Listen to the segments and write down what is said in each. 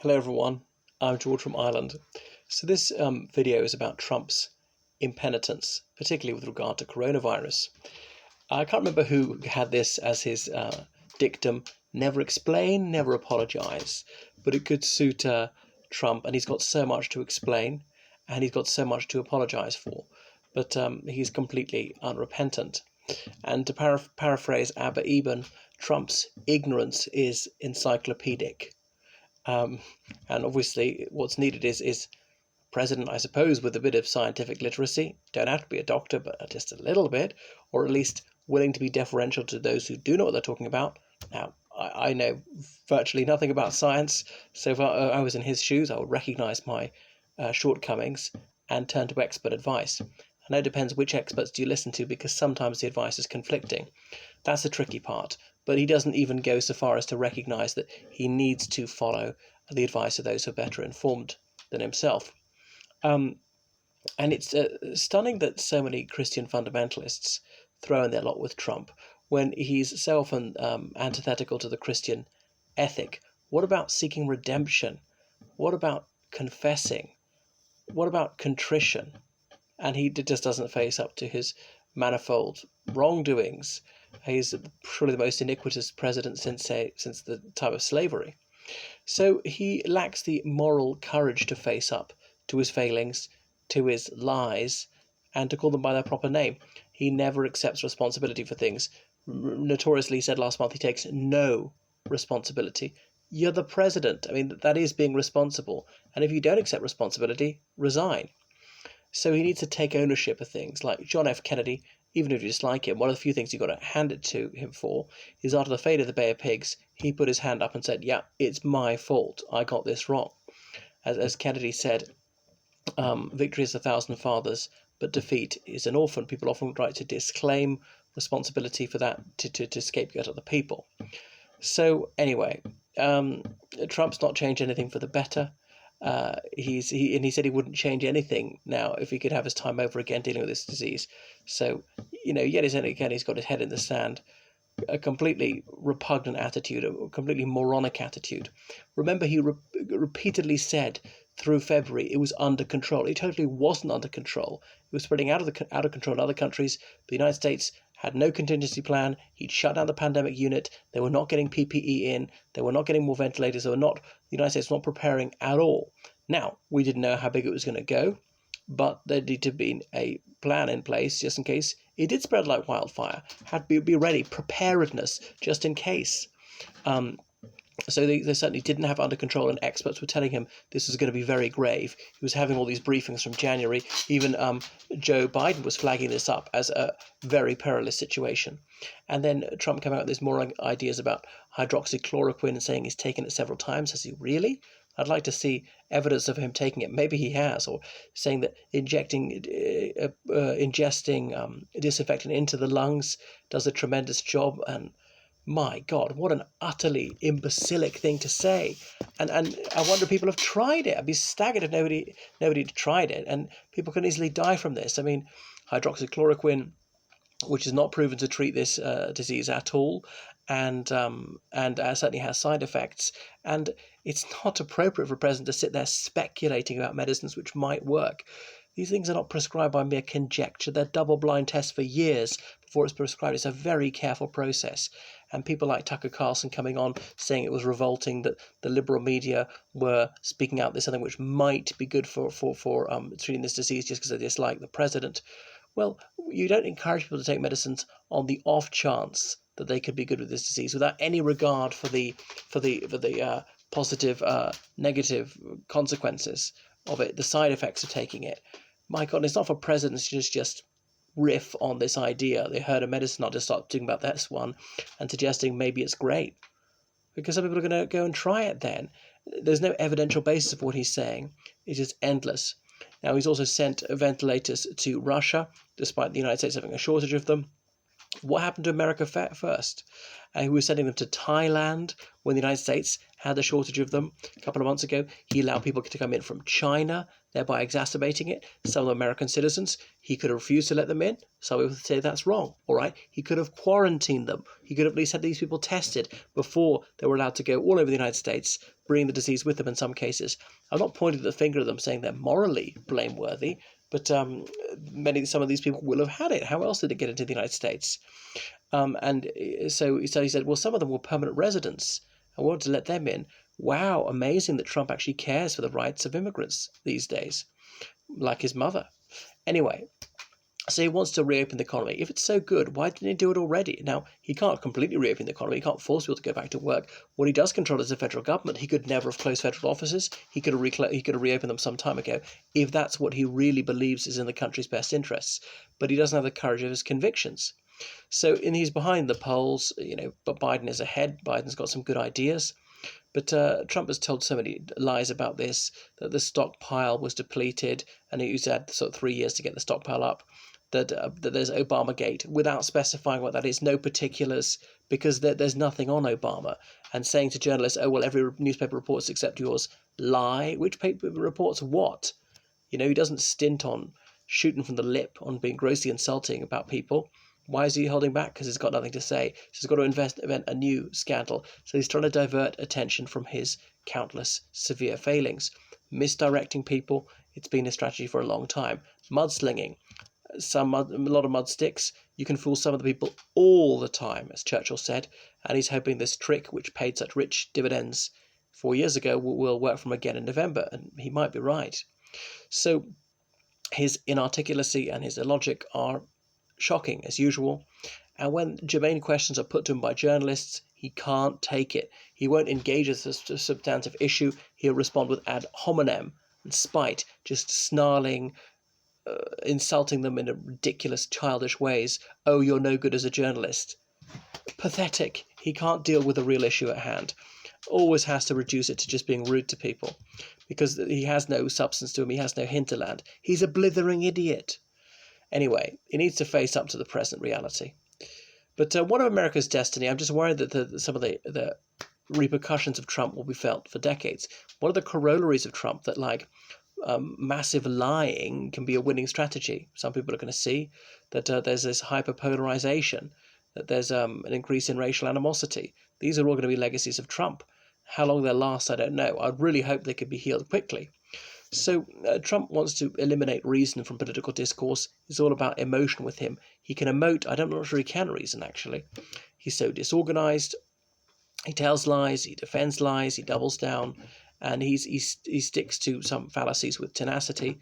Hello everyone, I'm George from Ireland. So this video is about Trump's impenitence, particularly with regard to coronavirus. I can't remember who had this as his dictum: never explain, never apologise. But it could suit Trump, and he's got so much to explain and he's got so much to apologise for. But he's completely unrepentant. And to paraphrase Abba Eban, Trump's ignorance is encyclopedic. And obviously what's needed is president, I suppose, with a bit of scientific literacy. Don't have to be a doctor, but just a little bit, or at least willing to be deferential to those who do know what they're talking about. Now, I know virtually nothing about science, so if I was in his shoes, I would recognise my shortcomings and turn to expert advice. I know it depends which experts do you listen to, because sometimes the advice is conflicting. That's the tricky part. But he doesn't even go so far as to recognise that he needs to follow the advice of those who are better informed than himself. And it's stunning that so many Christian fundamentalists throw in their lot with Trump when he's so often antithetical to the Christian ethic. What about seeking redemption? What about confessing? What about contrition? And he just doesn't face up to his manifold wrongdoings. He's probably the most iniquitous president since the time of slavery. So he lacks the moral courage to face up to his failings, to his lies, and to call them by their proper name. He never accepts responsibility for things. Notoriously said last month he takes no responsibility. You're the president. I mean, that is being responsible. And if you don't accept responsibility, resign. So he needs to take ownership of things. Like John F. Kennedy, even if you dislike him, one of the few things you've got to hand it to him for is after the fate of the Bay of Pigs, he put his hand up and said, yeah, it's my fault. I got this wrong. As Kennedy said, victory is 1,000 fathers, but defeat is an orphan. People often try to disclaim responsibility for that to scapegoat other people. So anyway, Trump's not changed anything for the better. He said he wouldn't change anything now if he could have his time over again dealing with this disease. So, yet again he's got his head in the sand. A completely repugnant attitude, a completely moronic attitude. Remember, he repeatedly said through February it was under control. It totally wasn't under control. It was spreading out of control in other countries. The United States had no contingency plan. He'd shut down the pandemic unit. They were not getting PPE in. They were not getting more ventilators. The United States was not preparing at all. Now, we didn't know how big it was going to go, but there needed to be a plan in place just in case it did spread like wildfire. Had to be ready, preparedness just in case. So they certainly didn't have it under control, and experts were telling him this was going to be very grave. He was having all these briefings from January. Even Joe Biden was flagging this up as a very perilous situation. And then Trump came out with these more ideas about hydroxychloroquine and saying he's taken it several times. Has he really? I'd like to see evidence of him taking it. Maybe he has, or saying that ingesting disinfectant into the lungs does a tremendous job. And my God, what an utterly imbecilic thing to say. And I wonder if people have tried it. I'd be staggered if nobody had tried it. And people can easily die from this. I mean, hydroxychloroquine, which is not proven to treat this disease at all, and certainly has side effects. And it's not appropriate for a president to sit there speculating about medicines which might work. These things are not prescribed by mere conjecture. They're double-blind tests for years before it's prescribed. It's a very careful process. And people like Tucker Carlson coming on saying it was revolting that the liberal media were speaking out this something which might be good for treating this disease just because they dislike the president. Well, you don't encourage people to take medicines on the off chance that they could be good with this disease without any regard for the positive, negative consequences of it, the side effects of taking it. My God, it's not for presidents to just riff on this idea. They heard a medicine, not just start talking about this one and suggesting maybe it's great, because some people are going to go and try it then. There's no evidential basis of what he's saying. It's just endless. Now, he's also sent ventilators to Russia, despite the United States having a shortage of them. What happened to America first? He was sending them to Thailand when the United States had a shortage of them a couple of months ago. He allowed people to come in from China. thereby exacerbating it. Some American citizens, he could have refused to let them in. Some people say that's wrong. All right, he could have quarantined them. He could have at least had these people tested before they were allowed to go all over the United States, bringing the disease with them in some cases. I'm not pointing the finger at them saying they're morally blameworthy, but some of these people will have had it. How else did it get into the United States? So he said, well, some of them were permanent residents. I wanted to let them in. Wow, amazing that Trump actually cares for the rights of immigrants these days, like his mother. Anyway, so he wants to reopen the economy. If it's so good, why didn't he do it already? Now, he can't completely reopen the economy. He can't force people to go back to work. What he does control is the federal government. He could never have closed federal offices. He could have reopened them some time ago if that's what he really believes is in the country's best interests. But he doesn't have the courage of his convictions. So he's behind the polls, but Biden is ahead. Biden's got some good ideas. But Trump has told so many lies about this, that the stockpile was depleted, and he's had sort of 3 years to get the stockpile up, that there's Obamagate, without specifying what that is, no particulars, because there's nothing on Obama, and saying to journalists, oh, well, every newspaper reports except yours. Lie. Which paper reports what? He doesn't stint on shooting from the lip, on being grossly insulting about people. Why is he holding back? Because he's got nothing to say. So he's got to invent a new scandal. So he's trying to divert attention from his countless severe failings. Misdirecting people, it's been a strategy for a long time. Mudslinging, a lot of mud sticks. You can fool some of the people all the time, as Churchill said. And he's hoping this trick, which paid such rich dividends 4 years ago, will work for him again in November. And he might be right. So his inarticulacy and his illogic are shocking as usual, and when germane questions are put to him by journalists, he can't take it. He won't engage with a substantive issue. He'll respond with ad hominem and spite, just snarling, insulting them in ridiculous, childish ways. Oh, you're no good as a journalist. Pathetic. He can't deal with the real issue at hand. Always has to reduce it to just being rude to people, because he has no substance to him. He has no hinterland. He's a blithering idiot. Anyway, he needs to face up to the present reality. But what of America's destiny? I'm just worried that some of the repercussions of Trump will be felt for decades. What are the corollaries of Trump that, like, massive lying can be a winning strategy? Some people are going to see that there's this hyperpolarization, that there's an increase in racial animosity. These are all going to be legacies of Trump. How long they'll last, I don't know. I really hope they could be healed quickly. So Trump wants to eliminate reason from political discourse. It's all about emotion with him. He can emote. I'm not sure he can reason, actually. He's so disorganized. He tells lies. He defends lies. He doubles down. And he sticks to some fallacies with tenacity.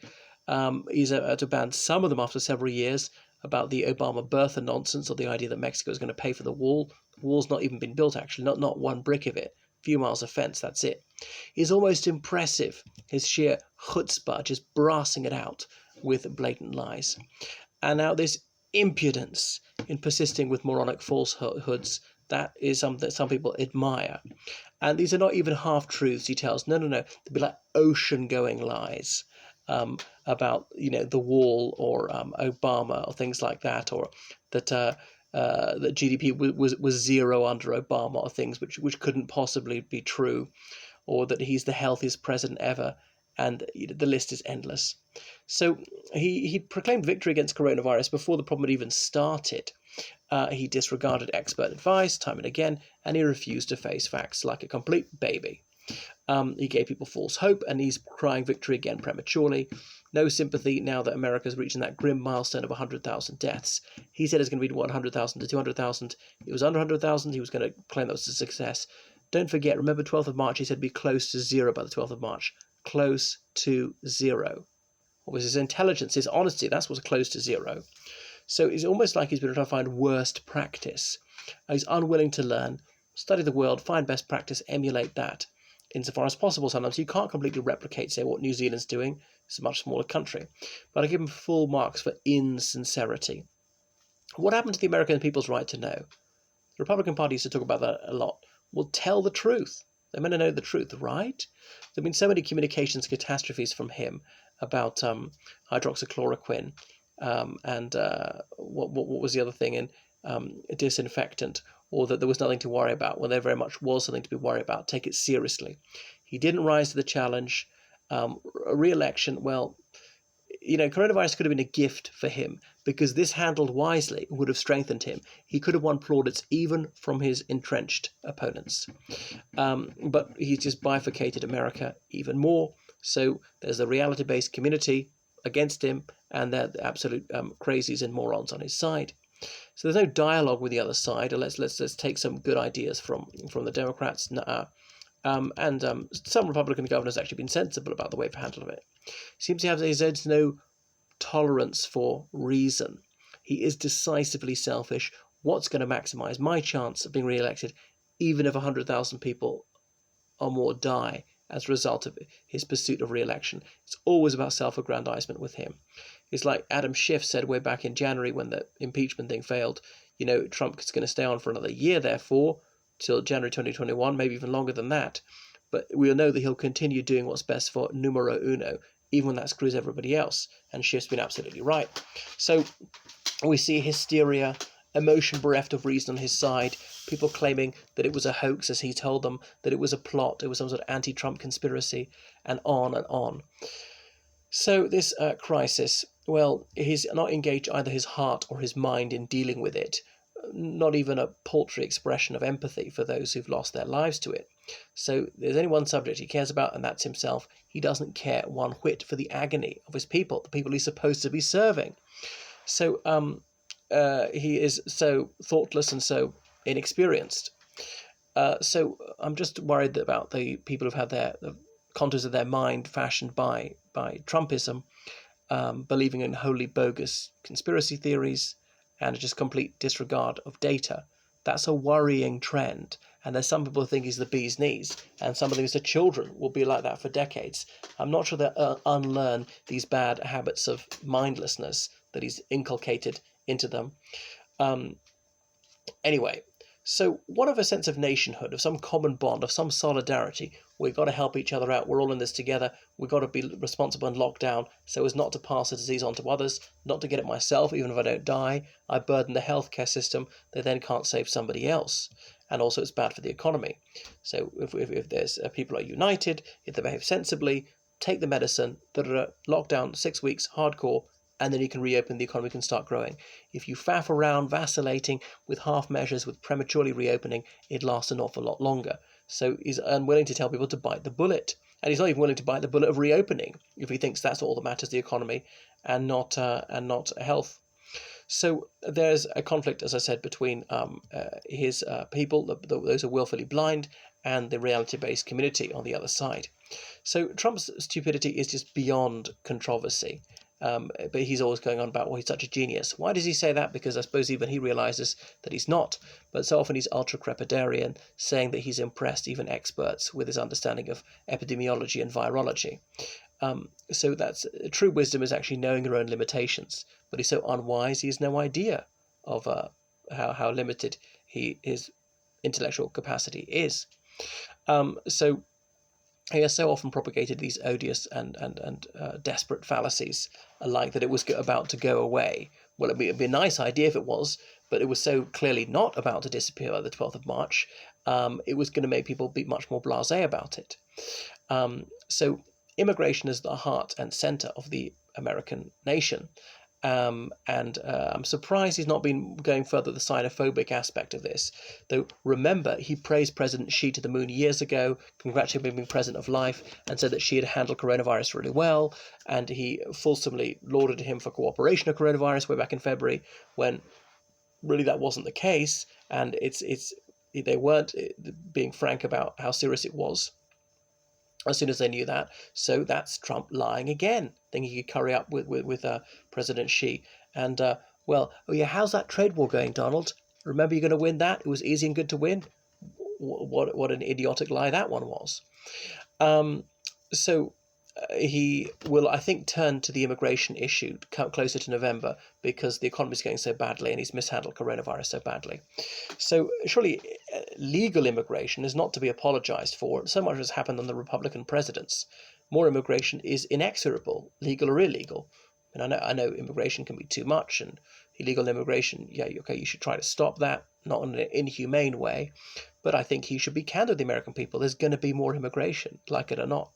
He's to ban some of them after several years, about the Obama birther nonsense, or the idea that Mexico is going to pay for the wall. The wall's not even been built, actually. Not one brick of it. Few miles of fence, that's it. Is almost impressive, his sheer chutzpah, just brassing it out with blatant lies. And now this impudence in persisting with moronic falsehoods, that is something that some people admire. And these are not even half-truths, he tells. No. They'd be like ocean-going lies about, the wall, or Obama, or things like that, or that that GDP was zero under Obama, or things which couldn't possibly be true, or that he's the healthiest president ever, and the list is endless. So he proclaimed victory against coronavirus before the problem had even started. He disregarded expert advice time and again, and he refused to face facts like a complete baby. He gave people false hope, and he's crying victory again prematurely. No sympathy now that America's reaching that grim milestone of 100,000 deaths. He said it's going to be 100,000 to 200,000. It was under 100,000. He was going to claim that was a success. Don't forget, remember 12th of March, he said it'd be close to zero by the 12th of March. Close to zero. What was his intelligence, his honesty? That's what's close to zero. So it's almost like he's been trying to find worst practice. He's unwilling to learn, study the world, find best practice, emulate that insofar as possible. Sometimes you can't completely replicate, say, what New Zealand's doing. It's a much smaller country. But I give him full marks for insincerity. What happened to the American people's right to know? The Republican Party used to talk about that a lot. Well, tell the truth. They're meant to know the truth, right? There have been so many communications catastrophes from him about hydroxychloroquine and what was the other thing in disinfectant, or that there was nothing to worry about. Well, there very much was something to be worried about. Take it seriously. He didn't rise to the challenge. Re-election, well, coronavirus could have been a gift for him because this handled wisely would have strengthened him. He could have won plaudits even from his entrenched opponents. But he's just bifurcated America even more. So there's a reality-based community against him, and they're the absolute crazies and morons on his side. So there's no dialogue with the other side. Let's take some good ideas from the Democrats. And some Republican governors have actually been sensible about the way they've handled it. Seems to have there's no tolerance for reason. He is decisively selfish. What's going to maximize my chance of being re-elected, even if 100,000 people or more die as a result of his pursuit of re-election? It's always about self-aggrandizement with him. It's like Adam Schiff said way back in January when the impeachment thing failed. Trump is going to stay on for another year, therefore, till January 2021, maybe even longer than that. But we'll know that he'll continue doing what's best for numero uno, even when that screws everybody else. And Schiff's been absolutely right. So we see hysteria, emotion bereft of reason on his side, people claiming that it was a hoax, as he told them, that it was a plot, it was some sort of anti-Trump conspiracy, and on and on. So this crisis, well, he's not engaged either his heart or his mind in dealing with it, not even a paltry expression of empathy for those who've lost their lives to it. So there's only one subject he cares about, and that's himself. He doesn't care one whit for the agony of his people, the people he's supposed to be serving. So he is so thoughtless and so inexperienced. So I'm just worried about the people who've had the contours of their mind fashioned by Trumpism, believing in wholly bogus conspiracy theories and just complete disregard of data. That's a worrying trend. And there's some people who think he's the bee's knees, and some of these children will be like that for decades. I'm not sure they'll unlearn these bad habits of mindlessness that he's inculcated into them. Anyway, so what of a sense of nationhood, of some common bond, of some solidarity? We've got to help each other out. We're all in this together. We've got to be responsible and locked down so as not to pass the disease on to others, not to get it myself, even if I don't die. I burden the healthcare system. They then can't save somebody else. And also it's bad for the economy. So if there's people are united, if they behave sensibly, take the medicine, lockdown 6 weeks, hardcore, and then you can reopen, the economy can start growing. If you faff around, vacillating with half measures, with prematurely reopening, it lasts an awful lot longer. So he's unwilling to tell people to bite the bullet. And he's not even willing to bite the bullet of reopening if he thinks that's all that matters, the economy, and not health. So there's a conflict, as I said, between his people, those who are willfully blind, and the reality-based community on the other side. So Trump's stupidity is just beyond controversy. But he's always going on about, well, he's such a genius. Why does he say that? Because I suppose even he realizes that he's not. But so often he's ultra-crepidarian, saying that he's impressed even experts with his understanding of epidemiology and virology. So that's true wisdom is actually knowing your own limitations. But he's so unwise, he has no idea of how limited his intellectual capacity is. So he has so often propagated these odious and desperate fallacies, like that it was about to go away. Well, it'd be a nice idea if it was, but it was so clearly not about to disappear by the 12th of March. It was going to make people be much more blasé about it. So immigration is the heart and center of the American nation. I'm surprised he's not been going further the xenophobic aspect of this. Though, remember, he praised President Xi to the moon years ago, congratulated him on being president of life, and said that Xi had handled coronavirus really well, and he fulsomely lauded him for cooperation of coronavirus way back in February, when really that wasn't the case, and they weren't being frank about how serious it was as soon as they knew that. So that's Trump lying again, thinking he could curry up with President Xi. And, oh yeah, how's that trade war going, Donald? Remember you're going to win that? It was easy and good to win? What an idiotic lie that one was. He will, I think, turn to the immigration issue closer to November because the economy is going so badly and he's mishandled coronavirus so badly. So surely legal immigration is not to be apologized for. So much has happened on the Republican presidents. More immigration is inexorable, legal or illegal. And I know immigration can be too much, and illegal immigration, yeah, okay, you should try to stop that, not in an inhumane way. But I think he should be candid with the American people. There's going to be more immigration, like it or not.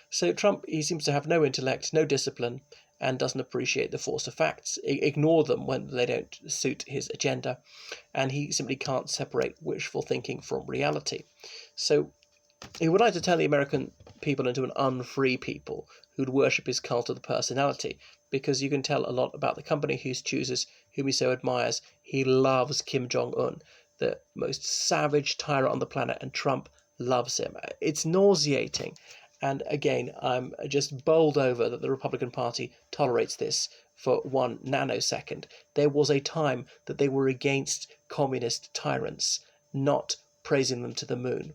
So Trump, he seems to have no intellect, no discipline, and doesn't appreciate the force of facts, ignore them when they don't suit his agenda, and he simply can't separate wishful thinking from reality. So he would like to turn the American people into an unfree people who'd worship his cult of the personality, because you can tell a lot about the company he chooses, whom he so admires. He loves Kim Jong-un, the most savage tyrant on the planet, and Trump loves him. It's nauseating. And again, I'm just bowled over that the Republican Party tolerates this for 1 nanosecond. There was a time that they were against communist tyrants, not praising them to the moon.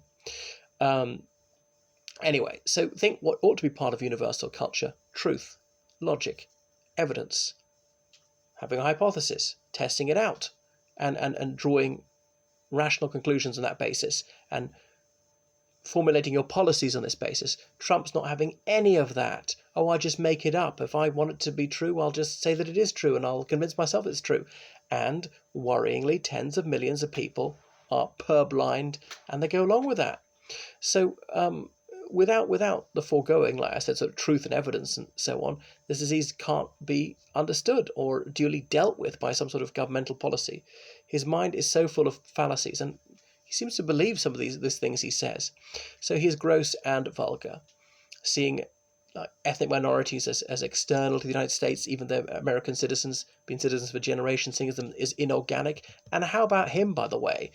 Anyway, so think what ought to be part of universal culture: truth, logic, evidence, having a hypothesis, testing it out, and drawing rational conclusions on that basis, and formulating your policies on this basis. Trump's not having any of that. Oh, I just make it up. If I want it to be true, I'll just say that it is true, and I'll convince myself it's true. And worryingly, tens of millions of people are purblind, and they go along with that. So without the foregoing, like I said, sort of truth and evidence and so on, this disease can't be understood or duly dealt with by some sort of governmental policy. His mind is so full of fallacies, and he seems to believe some of these things he says. So he is gross and vulgar, seeing ethnic minorities as external to the United States, even though American citizens, been citizens for generations, seeing them is inorganic. And how about him, by the way?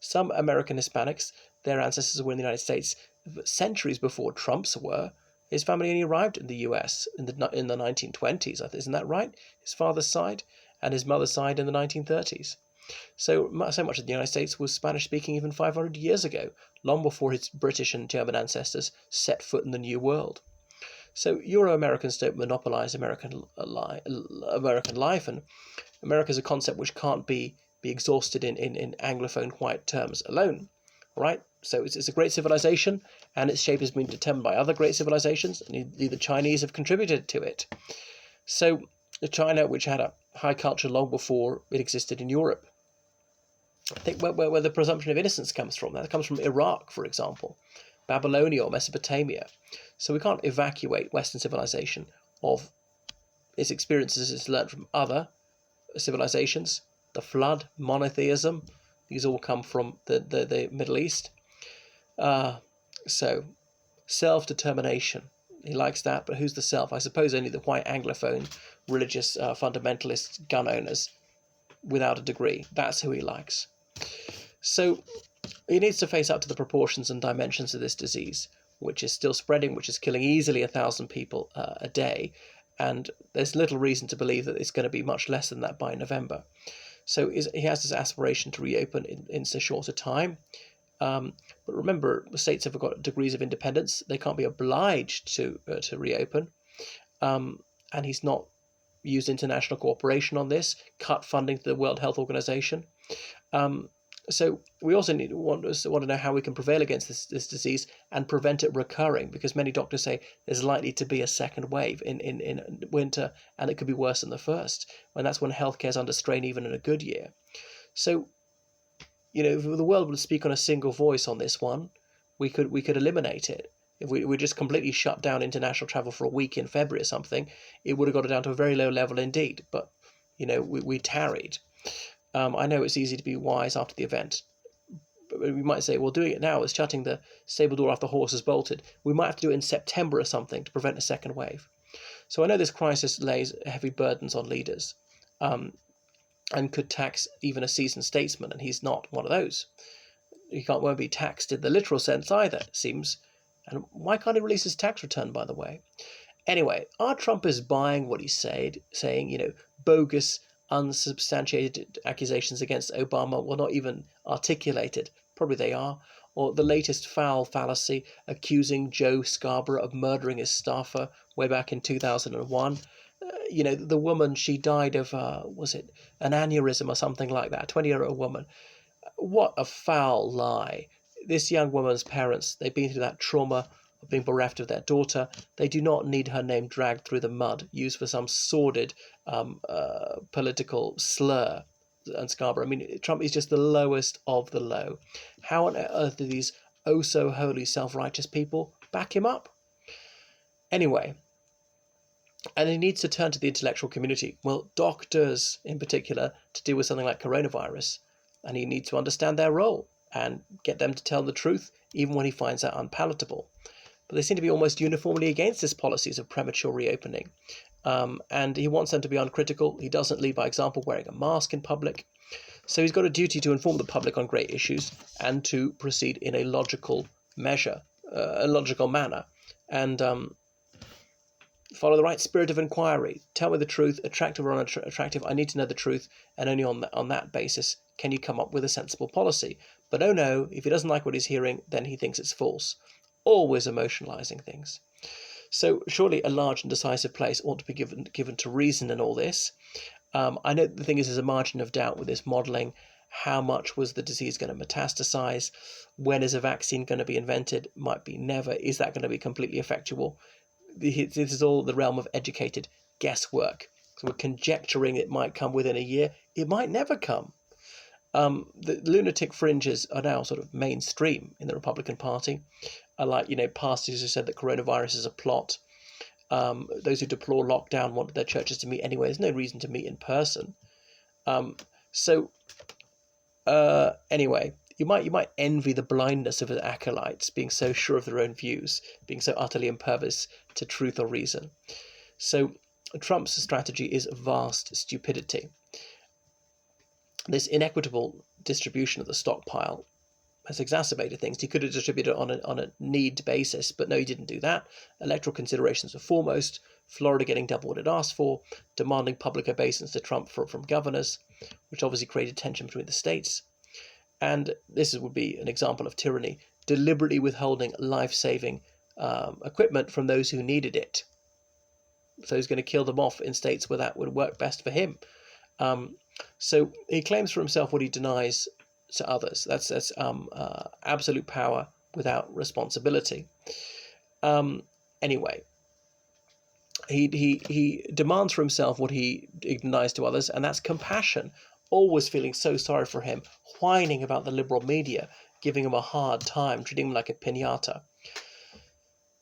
Some American Hispanics, their ancestors were in the United States centuries before Trump's were. His family only arrived in the US in the 1920s, isn't that right? His father's side, and his mother's side in the 1930s. So much of the United States was Spanish-speaking even 500 years ago, long before his British and German ancestors set foot in the New World. So Euro-Americans don't monopolize American life, and America is a concept which can't be exhausted in Anglophone white terms alone, right? So it's a great civilization, and its shape has been determined by other great civilizations, and the Chinese have contributed to it. So China, which had a high culture long before it existed in Europe. I think where the presumption of innocence comes from. That comes from Iraq, for example, Babylonia or Mesopotamia. So we can't evacuate Western civilization of its experiences it's learned from other civilizations. The flood, monotheism, these all come from the Middle East. So self-determination. He likes that, but who's the self? I suppose only the white Anglophone, religious fundamentalist gun owners without a degree. That's who he likes. So he needs to face up to the proportions and dimensions of this disease, which is still spreading, which is killing easily 1,000 people a day. And there's little reason to believe that it's going to be much less than that by November. So he has this aspiration to reopen in so short a time. But remember, the states have got degrees of independence. They can't be obliged to reopen. And he's not used international cooperation on this, cut funding to the World Health Organization. So we also want to know how we can prevail against this disease and prevent it recurring, because many doctors say there's likely to be a second wave in winter, and it could be worse than the first, when that's when healthcare is under strain even in a good year. So, if the world would speak on a single voice on this one, we could eliminate it. If we just completely shut down international travel for a week in February or something, it would have got it down to a very low level indeed. But, we tarried. I know it's easy to be wise after the event, but we might say, well, doing it now is shutting the stable door after the horse has bolted. We might have to do it in September or something to prevent a second wave. So I know this crisis lays heavy burdens on leaders, and could tax even a seasoned statesman, and he's not one of those. He won't be taxed in the literal sense either, it seems. And why can't he release his tax return, by the way? Anyway, our Trump is buying what he said, saying, bogus, unsubstantiated accusations against Obama were not even articulated. Probably they are. Or the latest foul fallacy accusing Joe Scarborough of murdering his staffer way back in 2001. The woman, she died of, was it an aneurysm or something like that, a 20-year-old woman. What a foul lie. This young woman's parents, they've been through that trauma of being bereft of their daughter. They do not need her name dragged through the mud, used for some sordid political slur. And Scarborough, Trump is just the lowest of the low. How on earth do these oh-so-holy self-righteous people back him up? Anyway, and he needs to turn to the intellectual community, well, doctors in particular, to deal with something like coronavirus. And he needs to understand their role and get them to tell the truth, even when he finds that unpalatable. But they seem to be almost uniformly against his policies of premature reopening. And he wants them to be uncritical. He doesn't lead by example, wearing a mask in public. So he's got a duty to inform the public on great issues and to proceed in a logical manner, and follow the right spirit of inquiry. Tell me the truth, attractive or unattractive. I need to know the truth, and only on that basis can you come up with a sensible policy. But oh no, if he doesn't like what he's hearing, then he thinks it's false. Always emotionalizing things. So surely a large and decisive place ought to be given to reason in all this. I know the thing is, there's a margin of doubt with this modelling. How much was the disease going to metastasize? When is a vaccine going to be invented? Might be never. Is that going to be completely effectual? This is all the realm of educated guesswork. So we're conjecturing it might come within a year. It might never come. The lunatic fringes are now sort of mainstream in the Republican Party. Like, pastors who said that coronavirus is a plot. Those who deplore lockdown wanted their churches to meet anyway. There's no reason to meet in person. Anyway, you might envy the blindness of his acolytes, being so sure of their own views, being so utterly impervious to truth or reason. So Trump's strategy is vast stupidity. This inequitable distribution of the stockpile has exacerbated things. He could have distributed it on a need basis, but no, he didn't do that. Electoral considerations are foremost. Florida getting double what it asked for, demanding public obeisance to Trump from governors, which obviously created tension between the states. And this would be an example of tyranny, deliberately withholding life-saving equipment from those who needed it. So he's going to kill them off in states where that would work best for him. So he claims for himself what he denies to others. That's absolute power without responsibility. Anyway, he demands for himself what he denies to others, and that's compassion. Always feeling so sorry for him, whining about the liberal media, giving him a hard time, treating him like a piñata.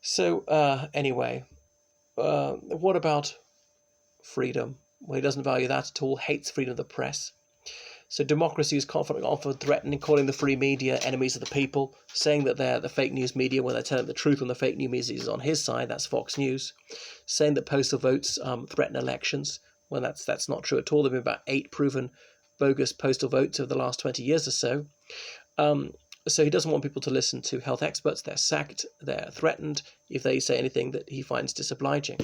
So anyway, what about freedom? Well, he doesn't value that at all, hates freedom of the press. So democracy is often threatening, calling the free media enemies of the people, saying that they're the fake news media when they're telling the truth when the fake news media is on his side, that's Fox News. Saying that postal votes threaten elections, when that's not true at all. There have been about 8 proven bogus postal votes over the last 20 years or so. So he doesn't want people to listen to health experts. They're sacked, they're threatened if they say anything that he finds disobliging.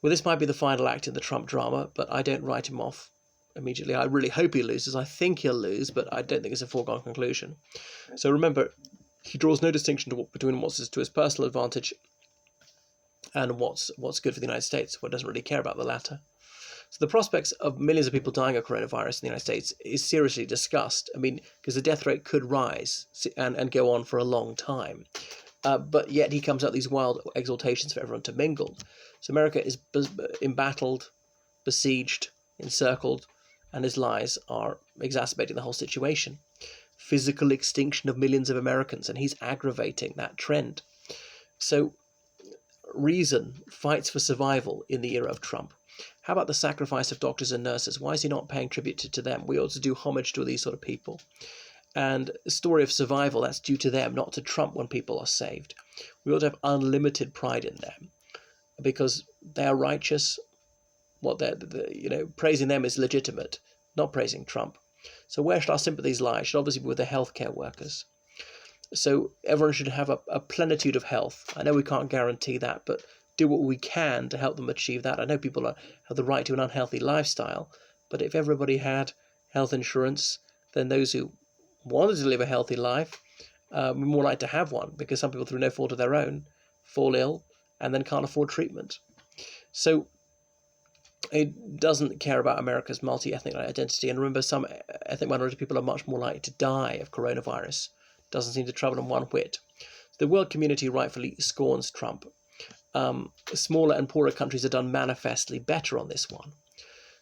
Well, this might be the final act in the Trump drama, but I don't write him off immediately. I really hope he loses. I think he'll lose, but I don't think it's a foregone conclusion. So remember, he draws no distinction between what's to his personal advantage and what's good for the United States. Well, doesn't really care about the latter. So the prospects of millions of people dying of coronavirus in the United States is seriously discussed. I mean, because the death rate could rise and go on for a long time. But yet he comes out these wild exhortations for everyone to mingle. So America is embattled, besieged, encircled, and his lies are exacerbating the whole situation. Physical extinction of millions of Americans, and he's aggravating that trend. So reason fights for survival in the era of Trump. How about the sacrifice of doctors and nurses? Why is he not paying tribute to them? We ought to do homage to these sort of people. And a story of survival, that's due to them, not to Trump when people are saved. We ought to have unlimited pride in them because they are righteous. Praising them is legitimate, not praising Trump. So where should our sympathies lie? It should obviously be with the healthcare workers. So everyone should have a plenitude of health. I know we can't guarantee that, but do what we can to help them achieve that. I know people have the right to an unhealthy lifestyle, but if everybody had health insurance, then those who wanted to live a healthy life were more likely to have one, because some people, through no fault of their own, fall ill and then can't afford treatment. So it doesn't care about America's multi-ethnic identity. And remember, some ethnic minority people are much more likely to die of coronavirus. Doesn't seem to trouble them one whit. The world community rightfully scorns Trump. Smaller and poorer countries have done manifestly better on this one.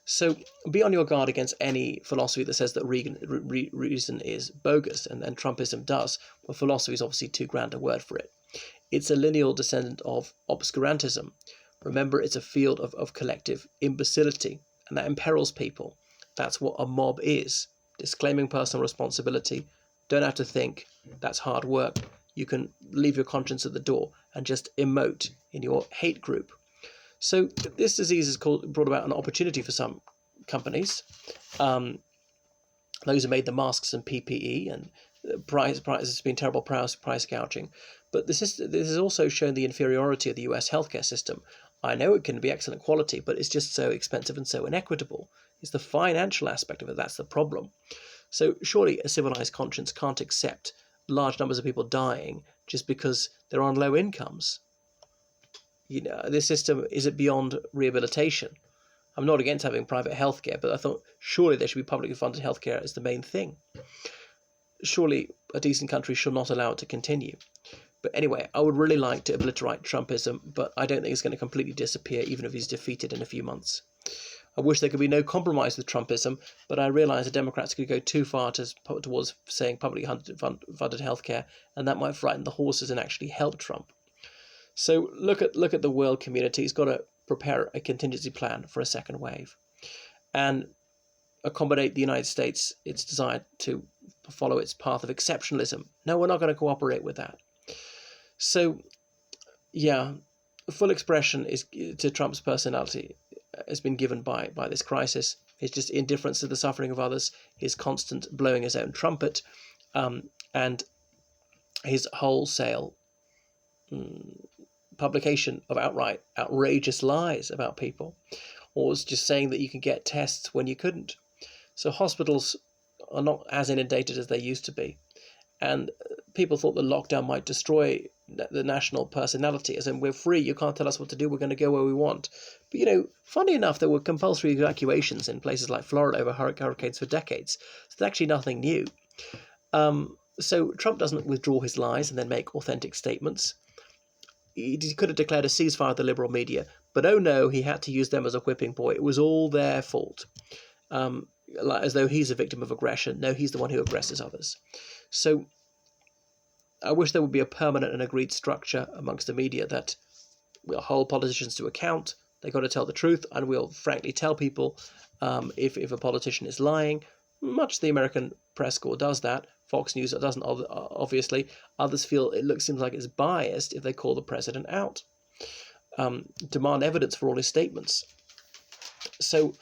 So be on your guard against any philosophy that says that reason is bogus, and Trumpism does. Well, philosophy is obviously too grand a word for it. It's a lineal descendant of obscurantism. Remember, it's a field of collective imbecility, and that imperils people. That's what a mob is. Disclaiming personal responsibility. Don't have to think. That's hard work. You can leave your conscience at the door and just emote in your hate group. So this disease has brought about an opportunity for some companies. Those who made the masks and PPE, and price has been terrible price gouging. But this has also shown the inferiority of the US healthcare system. I know it can be excellent quality, but it's just so expensive and so inequitable. It's the financial aspect of it that's the problem. So surely a civilized conscience can't accept large numbers of people dying just because they're on low incomes. This system, is it beyond rehabilitation? I'm not against having private healthcare, but I thought surely there should be publicly funded healthcare as the main thing. Surely a decent country should not allow it to continue. But anyway, I would really like to obliterate Trumpism, but I don't think it's going to completely disappear, even if he's defeated in a few months. I wish there could be no compromise with Trumpism, but I realise the Democrats could go too far towards saying publicly funded healthcare, and that might frighten the horses and actually help Trump. So look at the world community. He's got to prepare a contingency plan for a second wave, and accommodate the United States, its desire to follow its path of exceptionalism. No, we're not going to cooperate with that. So, yeah, full expression is to Trump's personality has been given by this crisis. His just indifference to the suffering of others, his constant blowing his own trumpet, and his wholesale publication of outright outrageous lies about people, or was just saying that you can get tests when you couldn't. So hospitals are not as inundated as they used to be, and people thought the lockdown might destroy the national personality, as in we're free, you can't tell us what to do, we're going to go where we want. But funny enough, there were compulsory evacuations in places like Florida over hurricanes for decades, so it's actually nothing new. So Trump doesn't withdraw his lies and then make authentic statements. He could have declared a ceasefire of the liberal media, but oh no, he had to use them as a whipping boy. It was all their fault. As though he's a victim of aggression. No, he's the one who aggresses others. So I wish there would be a permanent and agreed structure amongst the media that we'll hold politicians to account. They've got to tell the truth, and we'll frankly tell people if a politician is lying. Much the American press corps does that. Fox News doesn't, obviously. Others feel seems like it's biased if they call the president out. Demand evidence for all his statements. So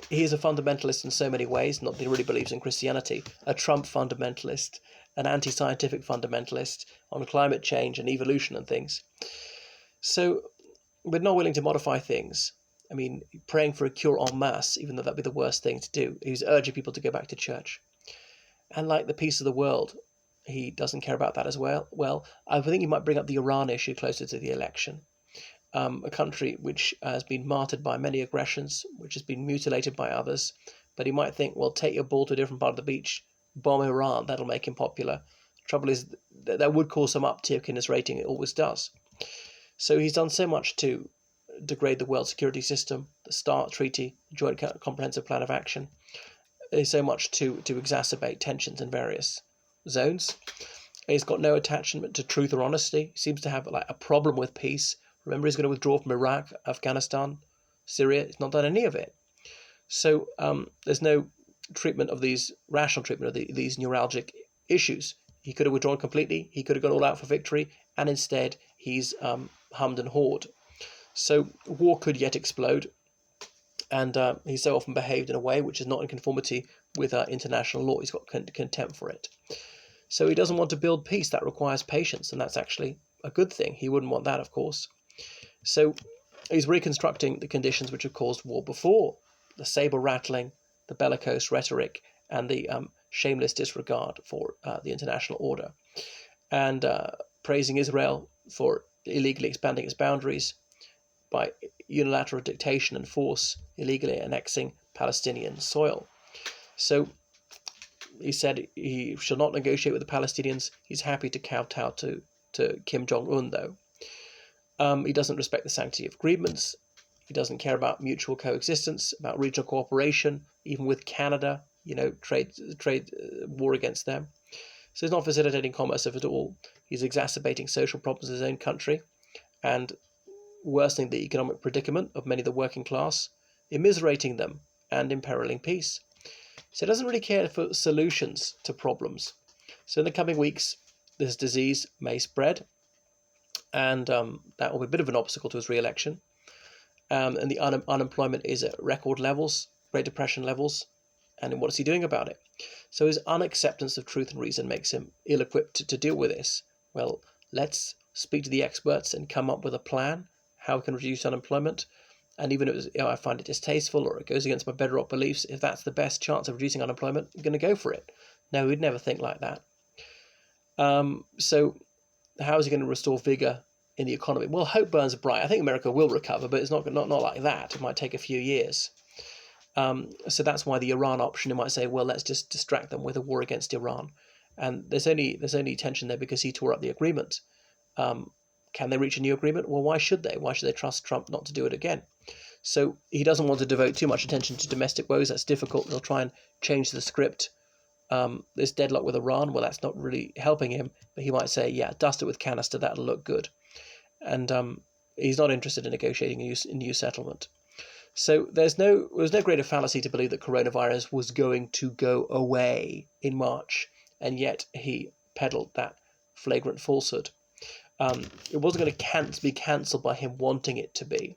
he is a fundamentalist in so many ways. Not that he really believes in Christianity. A Trump fundamentalist, an anti-scientific fundamentalist on climate change and evolution and things. So we're not willing to modify things. I mean, praying for a cure en masse, even though that'd be the worst thing to do. He's urging people to go back to church. And like the peace of the world, he doesn't care about that as well. Well, I think he might bring up the Iran issue closer to the election. A country which has been martyred by many aggressions, which has been mutilated by others. But he might think, well, take your ball to a different part of the beach, bomb Iran, that'll make him popular. Trouble is, that would cause some uptick in his rating, it always does. So he's done so much to degrade the world security system, the START Treaty, Joint Comprehensive Plan of Action. There's so much to exacerbate tensions in various zones. He's got no attachment to truth or honesty. He seems to have a problem with peace. Remember, he's going to withdraw from Iraq, Afghanistan, Syria. He's not done any of it. So there's no rational treatment of these neuralgic issues. He could have withdrawn completely. He could have gone all out for victory. And instead, he's hummed and hawed. So war could yet explode. And he's so often behaved in a way which is not in conformity with international law. He's got contempt for it. So he doesn't want to build peace. That requires patience, and that's actually a good thing. He wouldn't want that, of course. So he's reconstructing the conditions which have caused war before. The saber rattling, the bellicose rhetoric, and the shameless disregard for the international order. And praising Israel for illegally expanding its boundaries by unilateral dictation and force, illegally annexing Palestinian soil. So he said he shall not negotiate with the Palestinians. He's happy to kowtow to Kim Jong-un, though. He doesn't respect the sanctity of agreements. He doesn't care about mutual coexistence, about regional cooperation, even with Canada, trade war against them. So he's not facilitating commerce at all. He's exacerbating social problems in his own country and worsening the economic predicament of many of the working class, immiserating them and imperiling peace. So he doesn't really care for solutions to problems. So in the coming weeks, this disease may spread, and that will be a bit of an obstacle to his re-election. And the unemployment is at record levels, Great Depression levels, and what is he doing about it? So his unacceptance of truth and reason makes him ill-equipped to deal with this. Well, let's speak to the experts and come up with a plan how we can reduce unemployment. And even if I find it distasteful or it goes against my bedrock beliefs, if that's the best chance of reducing unemployment, I'm going to go for it. No, we'd never think like that. So how is he going to restore vigour in the economy? Well, hope burns bright. I think America will recover, but it's not like that. It might take a few years. So that's why the Iran option, you might say, well, let's just distract them with a war against Iran. And there's only tension there because he tore up the agreement. Can they reach a new agreement? Well, why should they? Why should they trust Trump not to do it again? So he doesn't want to devote too much attention to domestic woes. That's difficult. They'll try and change the script. This deadlock with Iran, well, that's not really helping him. But he might say, yeah, dust it with canister. That'll look good. And he's not interested in negotiating a new settlement. So there was no greater fallacy to believe that coronavirus was going to go away in March, and yet he peddled that flagrant falsehood. It wasn't going to be cancelled by him wanting it to be.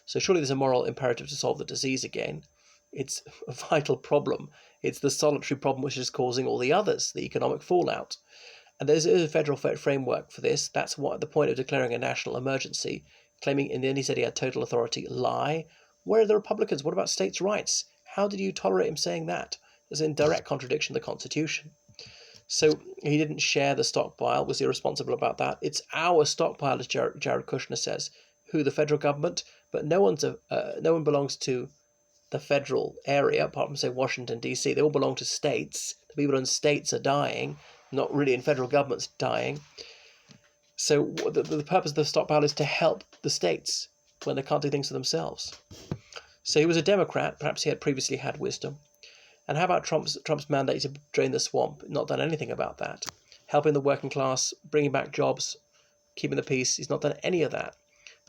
So surely there's a moral imperative to solve the disease again. It's a vital problem. It's the solitary problem which is causing all the others, the economic fallout. And there's a federal framework for this. That's what the point of declaring a national emergency, claiming, and then he said he had total authority. Lie. Where are the Republicans? What about states' rights? How did you tolerate him saying that? It's in direct contradiction of the Constitution. So he didn't share the stockpile, was irresponsible about that. It's our stockpile, as Jared Kushner says. Who? The federal government? But no one belongs to the federal area, apart from, say, Washington, D.C. They all belong to states. The people in states are dying, not really in federal governments dying. So the purpose of the stockpile is to help the states when they can't do things for themselves. So he was a Democrat. Perhaps he had previously had wisdom. And how about Trump's mandate to drain the swamp? Not done anything about that. Helping the working class, bringing back jobs, keeping the peace. He's not done any of that.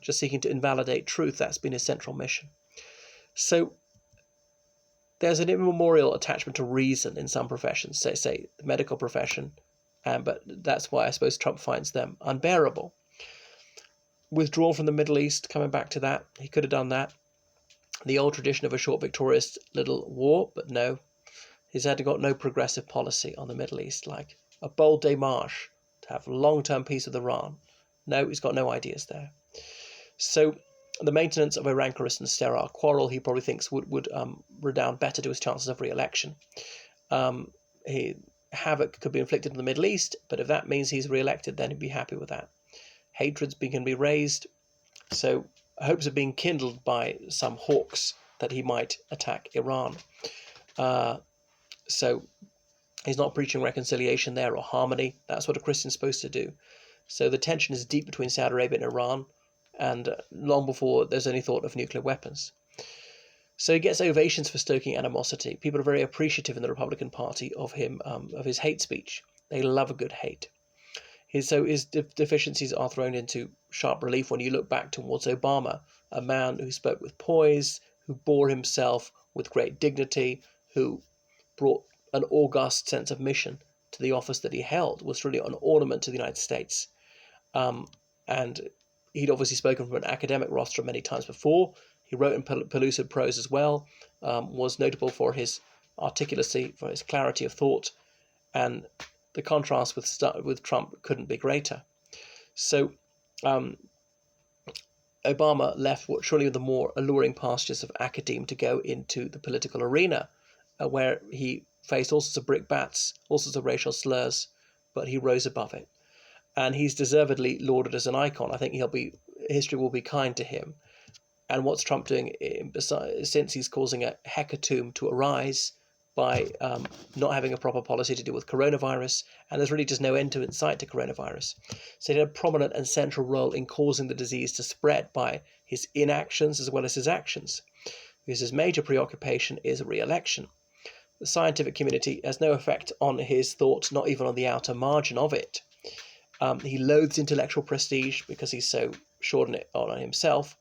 Just seeking to invalidate truth. That's been his central mission. So there's an immemorial attachment to reason in some professions, say the medical profession, but that's why I suppose Trump finds them unbearable. Withdrawal from the Middle East, coming back to that, he could have done that. The old tradition of a short victorious little war, but no. He's got no progressive policy on the Middle East, like a bold démarche to have long-term peace with Iran. No, he's got no ideas there. So the maintenance of a rancorous and sterile quarrel, he probably thinks would redound better to his chances of re-election. Havoc could be inflicted in the Middle East, but if that means he's re-elected, then he'd be happy with that. Hatred's can be raised, so hopes are being kindled by some hawks that he might attack Iran. So he's not preaching reconciliation there or harmony. That's what a Christian's supposed to do. So the tension is deep between Saudi Arabia and Iran, and long before there's any thought of nuclear weapons. So he gets ovations for stoking animosity. People are very appreciative in the Republican Party of him, of his hate speech. They love a good hate. His deficiencies are thrown into sharp relief when you look back towards Obama, a man who spoke with poise, who bore himself with great dignity, who brought an august sense of mission to the office that he held, was really an ornament to the United States. And he'd obviously spoken from an academic rostrum many times before. He wrote in pellucid prose as well, was notable for his articulacy, for his clarity of thought, and the contrast with Trump couldn't be greater. So Obama left surely the more alluring pastures of academe to go into the political arena, where he faced all sorts of brickbats, all sorts of racial slurs, but he rose above it. And he's deservedly lauded as an icon. I think history will be kind to him. And what's Trump doing since he's causing a hecatomb to arise by not having a proper policy to deal with coronavirus, and there's really just no end in sight to coronavirus. So he had a prominent and central role in causing the disease to spread by his inactions as well as his actions, because his major preoccupation is re-election. The scientific community has no effect on his thought, not even on the outer margin of it. He loathes intellectual prestige because he's so short on himself.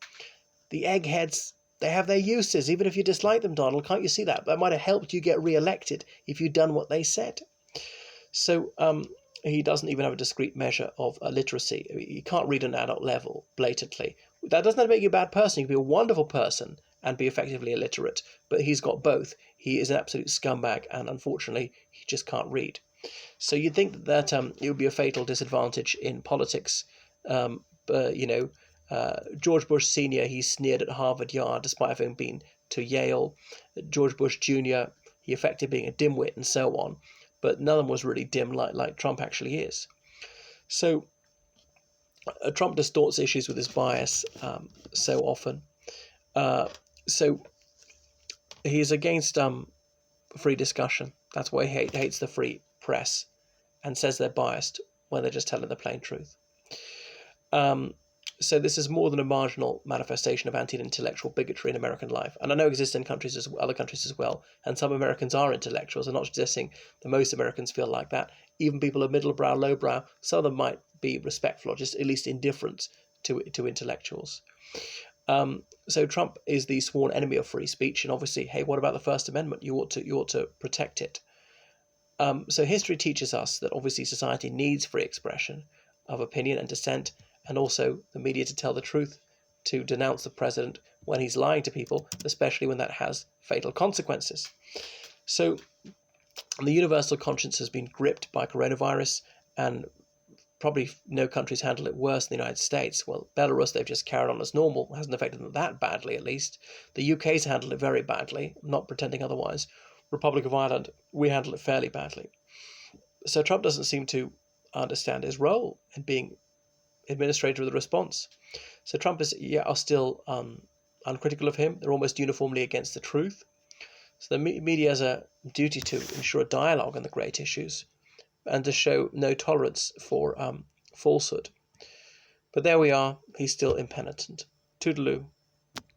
The eggheads, they have their uses, even if you dislike them, Donald. Can't you see that? That might have helped you get re-elected if you'd done what they said. So he doesn't even have a discrete measure of literacy. I mean, you can't read an adult level blatantly. That doesn't make you a bad person. You can be a wonderful person and be effectively illiterate. But he's got both. He is an absolute scumbag, and unfortunately, he just can't read. So you'd think that it would be a fatal disadvantage in politics. But, George Bush Sr., he sneered at Harvard Yard despite having been to Yale. George Bush Jr., he affected being a dimwit and so on. But none of them was really dim like Trump actually is. So Trump distorts issues with his bias so often. So he's against free discussion. That's why he hates the free press and says they're biased when they're just telling the plain truth. So this is more than a marginal manifestation of anti-intellectual bigotry in American life. And I know it exists in other countries as well. And some Americans are intellectuals. I'm not suggesting that most Americans feel like that. Even people of middle brow, low brow, some of them might be respectful or just at least indifferent to intellectuals. So Trump is the sworn enemy of free speech. And obviously, hey, what about the First Amendment? You ought to protect it. So history teaches us that obviously society needs free expression of opinion and dissent, and also the media to tell the truth, to denounce the president when he's lying to people, especially when that has fatal consequences. So the universal conscience has been gripped by coronavirus, and probably no country's handled it worse than the United States. Well, Belarus, they've just carried on as normal. It hasn't affected them that badly, at least. The UK's handled it very badly, I'm not pretending otherwise. Republic of Ireland, we handle it fairly badly. So Trump doesn't seem to understand his role in being administrator of the response. So Trumpists are still uncritical of him. They're almost uniformly against the truth. So the media has a duty to ensure a dialogue on the great issues and to show no tolerance for falsehood. But there we are. He's still impenitent. Toodaloo.